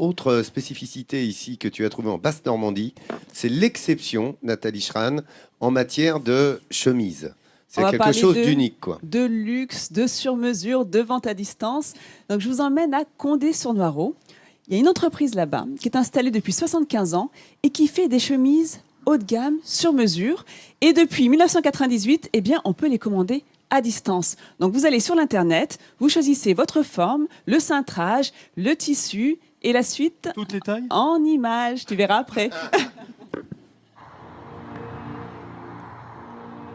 autre spécificité ici que tu as trouvée en Basse-Normandie, c'est l'exception, Nathalie Schran, en matière de chemise. On C'est va quelque parler chose d'unique, quoi. de luxe, de sur-mesure, de vente à distance. Donc, je vous emmène à Condé-sur-Noireau. Il y a une entreprise là-bas qui est installée depuis 75 ans et qui fait des chemises haut de gamme, sur mesure. Et depuis 1998, eh bien, on peut les commander à distance. Donc, vous allez sur l'Internet, vous choisissez votre forme, le cintrage, le tissu et la suite Toutes les tailles? en images. Tu verras après.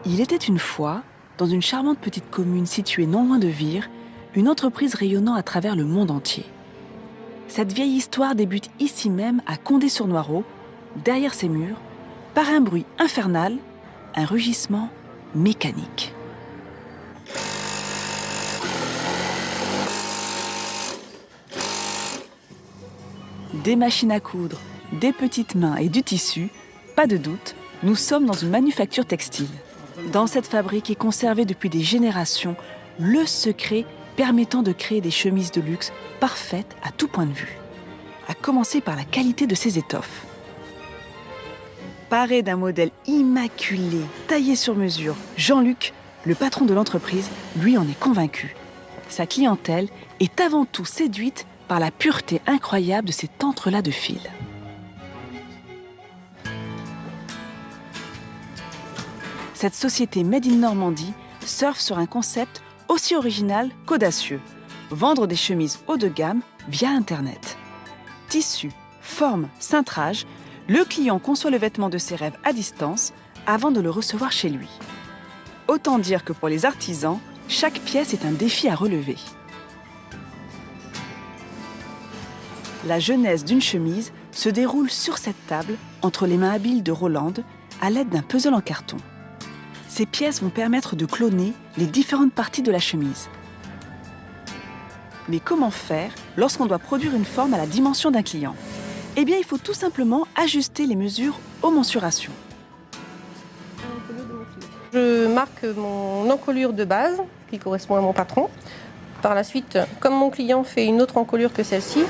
Il était une fois, dans une charmante petite commune située non loin de Vire, une entreprise rayonnant à travers le monde entier. Cette vieille histoire débute ici même à Condé-sur-Noireau, derrière ses murs, par un bruit infernal, un rugissement mécanique. Des machines à coudre, des petites mains et du tissu, pas de doute, nous sommes dans une manufacture textile. Dans cette fabrique est conservé depuis des générations le secret permettant de créer des chemises de luxe parfaites à tout point de vue, à commencer par la qualité de ses étoffes. Paré d'un modèle immaculé, taillé sur mesure, Jean-Luc, le patron de l'entreprise, lui en est convaincu. Sa clientèle est avant tout séduite par la pureté incroyable de cet entrelacs de fils. Cette société Made in Normandie surfe sur un concept aussi original qu'audacieux, vendre des chemises haut de gamme via Internet. Tissu, forme, cintrage, le client conçoit le vêtement de ses rêves à distance avant de le recevoir chez lui. Autant dire que pour les artisans, chaque pièce est un défi à relever. La genèse d'une chemise se déroule sur cette table entre les mains habiles de Rolande à l'aide d'un puzzle en carton. Ces pièces vont permettre de cloner les différentes parties de la chemise. Mais comment faire lorsqu'on doit produire une forme à la dimension d'un client ? Eh bien, il faut tout simplement ajuster les mesures aux mensurations. Je marque mon encolure de base, qui correspond à mon patron. Par la suite, comme mon client fait une autre encolure que celle-ci,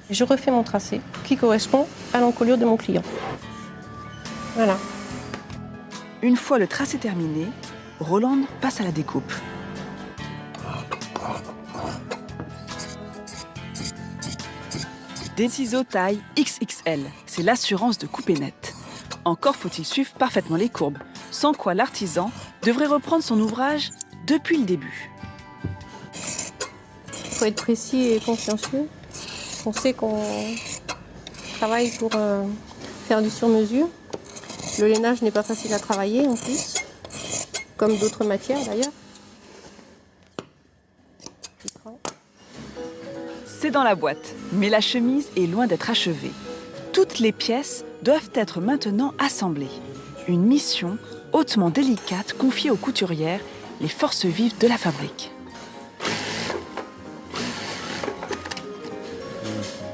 je refais mon tracé, qui correspond à l'encolure de mon client. Voilà. Une fois le tracé terminé, Rolande passe à la découpe. Des ciseaux taille XXL, c'est l'assurance de couper net. Encore faut-il suivre parfaitement les courbes, sans quoi l'artisan devrait reprendre son ouvrage depuis le début. Il faut être précis et consciencieux. On sait qu'on travaille pour faire du sur-mesure. Le lainage n'est pas facile à travailler en plus, comme d'autres matières d'ailleurs. C'est dans la boîte, mais la chemise est loin d'être achevée. Toutes les pièces doivent être maintenant assemblées. Une mission hautement délicate confiée aux couturières, les forces vives de la fabrique.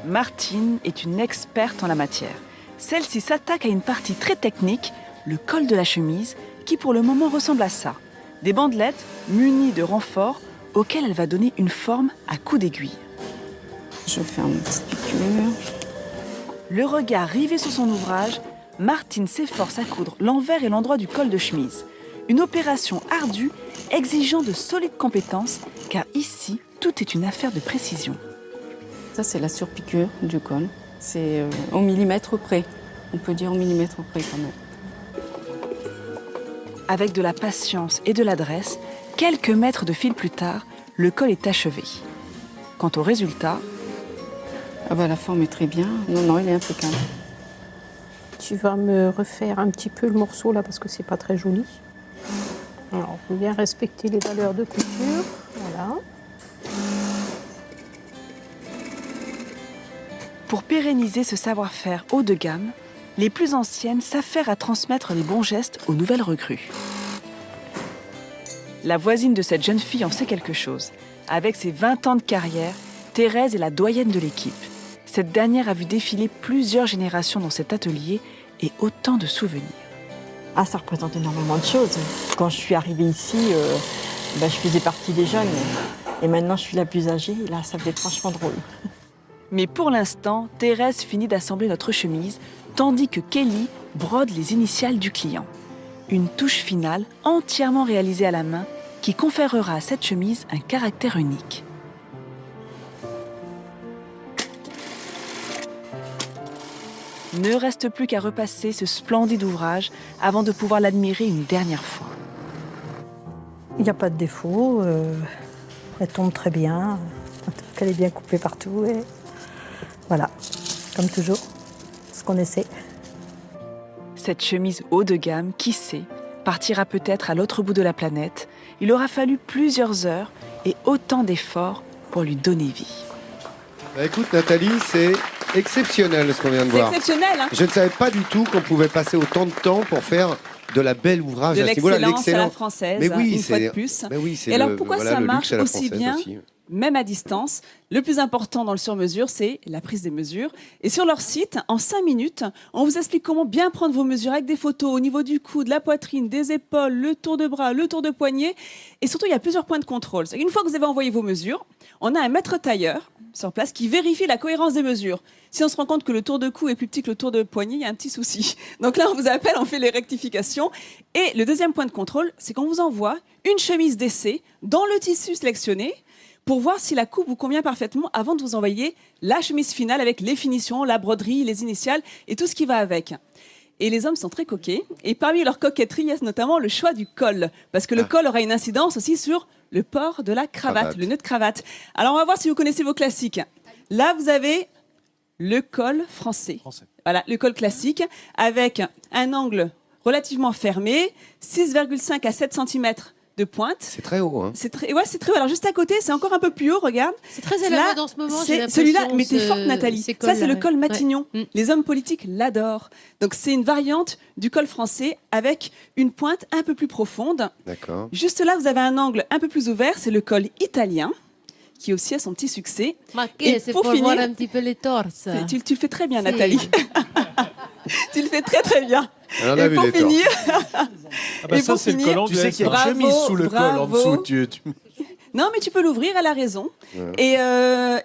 Martine est une experte en la matière. Celle-ci s'attaque à une partie très technique, le col de la chemise, qui pour le moment ressemble à ça. Des bandelettes munies de renforts auxquelles elle va donner une forme à coups d'aiguille. Je vais faire une petite piqûre. Le regard rivé sur son ouvrage, Martine s'efforce à coudre l'envers et l'endroit du col de chemise. Une opération ardue exigeant de solides compétences, car ici, tout est une affaire de précision. Ça, c'est la surpiqûre du col. C'est au millimètre près. On peut dire au millimètre près quand même. Avec de la patience et de l'adresse, quelques mètres de fil plus tard, le col est achevé. Quant au résultat... Ah bah la forme est très bien. Non, il est impeccable. Tu vas me refaire un petit peu le morceau là parce que c'est pas très joli. Alors, il faut bien respecter les valeurs de couture. Voilà. Pour pérenniser ce savoir-faire haut de gamme, les plus anciennes s'affairent à transmettre les bons gestes aux nouvelles recrues. La voisine de cette jeune fille en sait quelque chose. Avec ses 20 ans de carrière, Thérèse est la doyenne de l'équipe. Cette dernière a vu défiler plusieurs générations dans cet atelier et autant de souvenirs. Ah, ça représente énormément de choses. Quand je suis arrivée ici, je faisais partie des jeunes. Et maintenant, je suis la plus âgée. Et là, ça fait franchement drôle. Mais pour l'instant, Thérèse finit d'assembler notre chemise, tandis que Kelly brode les initiales du client. Une touche finale entièrement réalisée à la main qui conférera à cette chemise un caractère unique. Ne reste plus qu'à repasser ce splendide ouvrage avant de pouvoir l'admirer une dernière fois. Il n'y a pas de défaut. Elle tombe très bien. Elle est bien coupée partout. Et voilà, comme toujours, ce qu'on essaie. Cette chemise haut de gamme, qui sait, partira peut-être à l'autre bout de la planète. Il aura fallu plusieurs heures et autant d'efforts pour lui donner vie. Bah, écoute Nathalie, c'est exceptionnel ce qu'on vient de C'est voir. exceptionnel, hein? Je ne savais pas du tout qu'on pouvait passer autant de temps pour faire de la belle ouvrage De à ce niveau-là, l'excellence à la française, Mais oui, une fois c'est- de plus. Mais oui, c'est Et alors le- pourquoi voilà, ça le luxe marche à la aussi française bien aussi. même à distance? Le plus important dans le sur-mesure, c'est la prise des mesures. Et sur leur site, en 5 minutes, on vous explique comment bien prendre vos mesures avec des photos au niveau du cou, de la poitrine, des épaules, le tour de bras, le tour de poignet. Et surtout, il y a plusieurs points de contrôle. Une fois que vous avez envoyé vos mesures, on a un maître tailleur sur place qui vérifie la cohérence des mesures. Si on se rend compte que le tour de cou est plus petit que le tour de poignet, il y a un petit souci. Donc là, on vous appelle, on fait les rectifications. Et le deuxième point de contrôle, c'est qu'on vous envoie une chemise d'essai dans le tissu sélectionné pour voir si la coupe vous convient parfaitement avant de vous envoyer la chemise finale avec les finitions, la broderie, les initiales et tout ce qui va avec. Et les hommes sont très coquets. Et parmi leur coquetterie, il y a notamment le choix du col. Parce que le col aura une incidence aussi sur le port de la cravate, le nœud de cravate. Alors, on va voir si vous connaissez vos classiques. Là, vous avez le col français. Voilà, le col classique avec un angle relativement fermé, 6,5 à 7 cm de pointe. C'est très haut, hein. C'est très haut. Alors juste à côté, c'est encore un peu plus haut, regarde. C'est très à la Là, mode en ce moment. c'est j'ai celui-là, l'impression, mais t'es ce- forte, Nathalie. ces Ça, c'est le cols-là, col ouais. Matignon. Ouais. Les hommes politiques l'adorent. Donc c'est une variante du col français avec une pointe un peu plus profonde. D'accord. Juste là, vous avez un angle un peu plus ouvert, c'est le col italien, qui aussi a son petit succès. Marqué, Et c'est pour pour finir- voir un petit peu les torses. Tu le fais très bien, Si. Nathalie. Tu le fais très très bien. Alors, on a Et vu pour les torses. finir, Ah bah Et ça, pour c'est le finir, col anglais. Tu sais qu'il y a une Bravo, chemise sous le col en bravo. dessous. non, mais tu peux l'ouvrir, elle a raison. Ouais. Et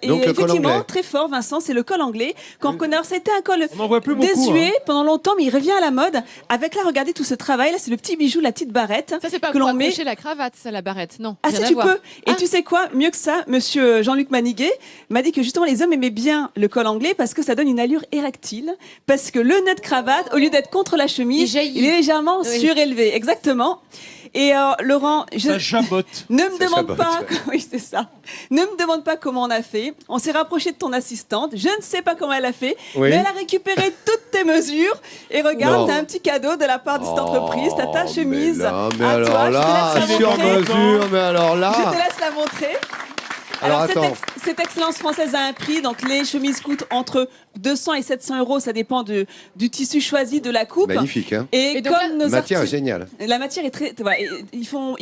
Donc, le col effectivement, anglais. très fort, Vincent, c'est le col anglais qu'on reconnaît. Alors, ça a été un col On n'en voit plus beaucoup. désuet hein. pendant longtemps, mais il revient à la mode. Avec là, regardez tout ce travail. Là, c'est le petit bijou, la petite barrette Ça, c'est pas que pour l'on met. accrocher la cravate, ça, la barrette. Non. Ah, rien si à tu voir. peux. Et Ah. tu sais quoi? Mieux que ça, monsieur Jean-Luc Maniguet m'a dit que justement les hommes aimaient bien le col anglais parce que ça donne une allure érectile. Parce que le nœud de cravate, au lieu d'être contre la chemise, Il jaillit. il est légèrement Oui. surélevé. Exactement. Et Laurent, Ça jabote. ne me Ça demande chabote, pas, ouais. oui c'est ça. Ne me demande pas comment on a fait. On s'est rapproché de ton assistante. Je ne sais pas comment elle a fait, Oui. mais elle a récupéré toutes tes mesures. Et regarde, Non. t'as un petit cadeau de la part de cette entreprise. T'as ta Oh, chemise. Mais, là, mais à alors toi. là, Je te laisse la sur montrer. mesure, mais alors Je là. te laisse la montrer. Alors, cette, attends. cette excellence française a un prix, donc les chemises coûtent entre 200 et 700 euros, ça dépend du tissu choisi, de la coupe. Magnifique, hein. Et, Et donc comme là, nos La matière est artistes- géniale. la matière est très, voilà, et ils font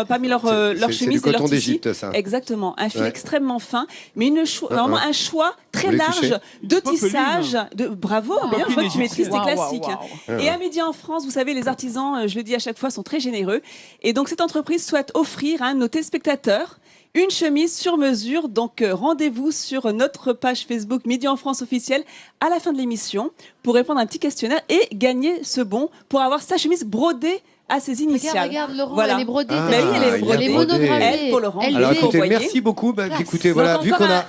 parmi leurs C'est leurs du chemises et leurs coton tissus. d'Égypte, ça. Exactement, un fil Ouais. extrêmement fin, mais vraiment un choix très Vous les large touchez de Popeline. tissage. Bravo, bien, je vois que tu maîtrises tes Waouh, classiques. waouh, Et à Midi en France, vous savez, les artisans, je le dis à chaque fois, sont très généreux. Et donc cette entreprise souhaite offrir à nos téléspectateurs une chemise sur mesure. Donc rendez-vous sur notre page Facebook Midi en France officielle à la fin de l'émission pour répondre à un petit questionnaire et gagner ce bon pour avoir sa chemise brodée à ses initiales. Regarde, Laurent, Voilà. elle est brodée. Ah, Bah oui, elle est brodée. Elle est monogrammée. Elle, pour Laurent. Elle Alors l'est. écoutez, Vous voyez. merci beaucoup. Bah, Classe. écoutez, Donc, voilà, vu encore qu'on a.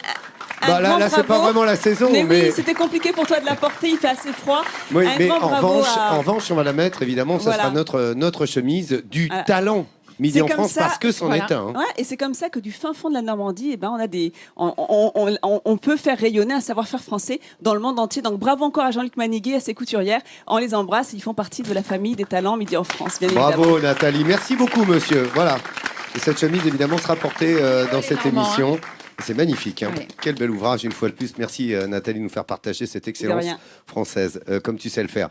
Bah, là, grand là c'est pas bravo. vraiment la saison, Mais mais. oui, c'était compliqué pour toi de la porter, il fait assez froid. Oui, Un mais grand en bravo revanche, on va la mettre, évidemment, ça Voilà. sera notre chemise du Voilà. talent Midi C'est en comme France, ça, parce que c'en voilà. est un. hein. Ouais, et c'est comme ça que du fin fond de la Normandie, eh ben, on peut faire rayonner un savoir-faire français dans le monde entier. Donc bravo encore à Jean-Luc Maniguet, à ses couturières. On les embrasse, ils font partie de la famille des talents Midi en France, bien évidemment. Bravo Nathalie, merci beaucoup monsieur. Voilà. Et cette chemise évidemment sera portée dans cette énormément, émission. C'est magnifique, hein. Ouais. Quel bel ouvrage une fois de plus. Merci Nathalie de nous faire partager cette excellence rien. française, comme tu sais le faire.